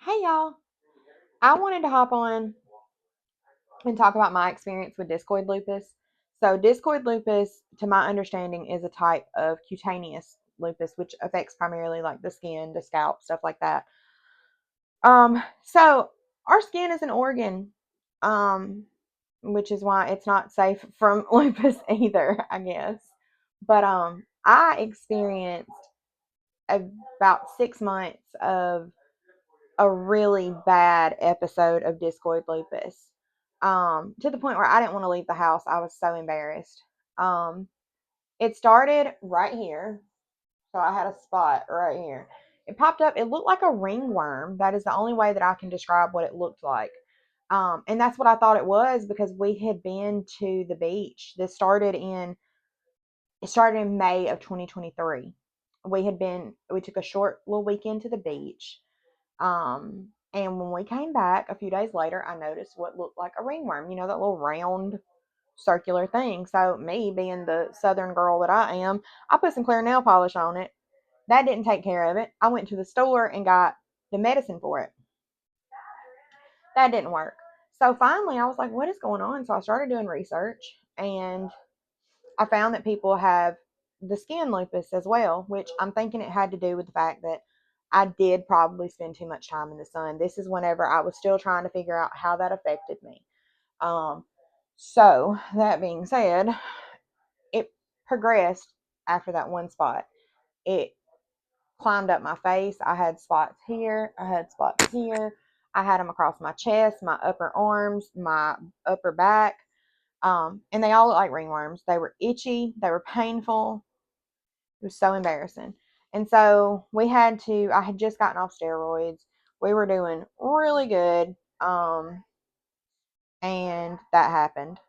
Hey y'all, I wanted to hop on and talk about my experience with discoid lupus. So, discoid lupus, to my understanding, is a type of cutaneous lupus, which affects primarily like the skin, the scalp, stuff like that. So our skin is an organ, um, which is why it's not safe from lupus either, I guess. But I experienced about 6 months of a really bad episode of discoid lupus, to the point where I didn't want to leave the house. I was so embarrassed. um, it started right here. So I had a spot right here. It popped up. It looked like a ringworm. That is the only way that I can describe what it looked like. And that's what I thought it was, because we had been to the beach. It started in May of 2023. We took a short little weekend to the beach. And when we came back a few days later, I noticed what looked like a ringworm, that little round circular thing. So, me being the southern girl that I am, I put some clear nail polish on it. That didn't take care of it. I went to the store and got the medicine for it. That didn't work. So finally, I was like, what is going on? So I started doing research, and I found that people have the skin lupus as well, which I'm thinking it had to do with the fact that I did probably spend too much time in the sun. This is whenever I was still trying to figure out how that affected me. Um, so that being said, it progressed after that one spot. It climbed up my face. I had spots here. I had spots here. I had them across my chest, my upper arms, my upper back. And they all look like ringworms. They were itchy. They were painful. It was so embarrassing. And so I had just gotten off steroids. We were doing really good. And that happened.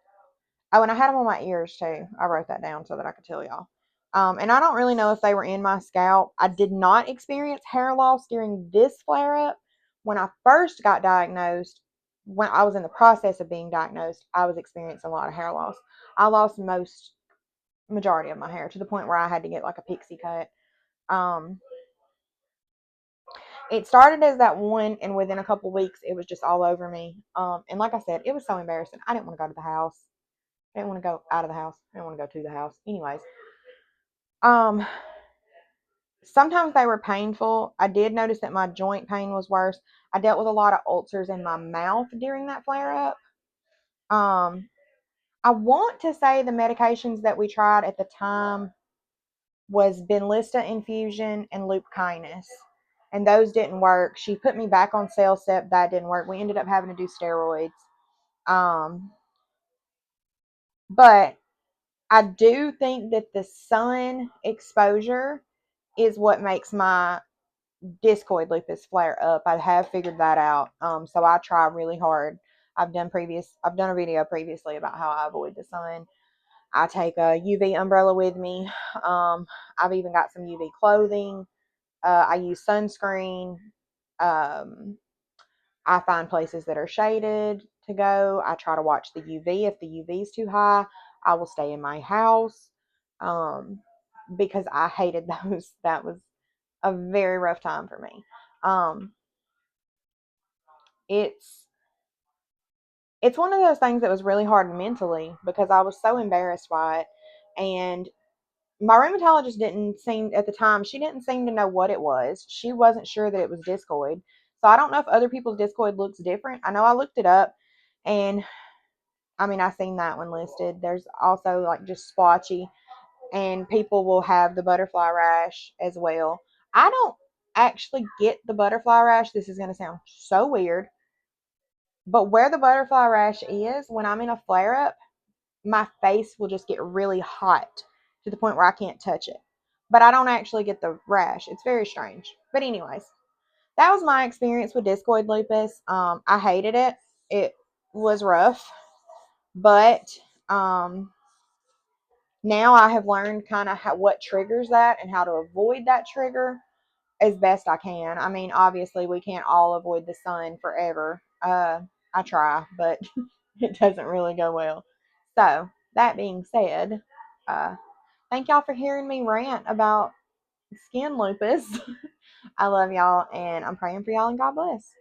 Oh, and I had them on my ears too. I wrote that down so that I could tell y'all. And I don't really know if they were in my scalp. I did not experience hair loss during this flare up. When I first got diagnosed, when I was in the process of being diagnosed, I was experiencing a lot of hair loss. I lost majority of my hair, to the point where I had to get like a pixie cut. Um, it started as that one, and within a couple weeks, it was just all over me. And like I said, it was so embarrassing. I didn't want to go to the house. I didn't want to go out of the house. I didn't want to go to the house. Anyways, um, sometimes they were painful. I did notice that my joint pain was worse. I dealt with a lot of ulcers in my mouth during that flare up. Um, I want to say the medications that we tried at the time was Benlysta infusion and lupus, and those didn't work. She put me back on Cellcept. That didn't work. We ended up having to do steroids. Um, but I do think that the sun exposure is what makes my discoid lupus flare up. I have figured that out. So I try really hard. I've done a video previously about how I avoid the sun. I take a UV umbrella with me. I've even got some UV clothing. I use sunscreen. Um, I find places that are shaded to go. I try to watch the UV. If the UV is too high, I will stay in my house, um, because I hated those. That was a very rough time for me. Um, it's it's one of those things that was really hard mentally, because I was so embarrassed by it. And my rheumatologist didn't seem, at the time, she didn't seem to know what it was. She wasn't sure that it was discoid. So I don't know if other people's discoid looks different. I know I looked it up, and I mean, I seen that one listed. There's also like just splotchy, and people will have the butterfly rash as well. I don't actually get the butterfly rash. This is going to sound so weird, but where the butterfly rash is, when I'm in a flare up, my face will just get really hot to the point where I can't touch it. But I don't actually get the rash. It's very strange. But anyways, that was my experience with discoid lupus. I hated it. It was rough, but um, now I have learned kind of what triggers that and how to avoid that trigger as best I can. I mean, obviously, we can't all avoid the sun forever. I try, but it doesn't really go well. So, that being said, uh, thank y'all for hearing me rant about skin lupus. I love y'all, and I'm praying for y'all, and God bless.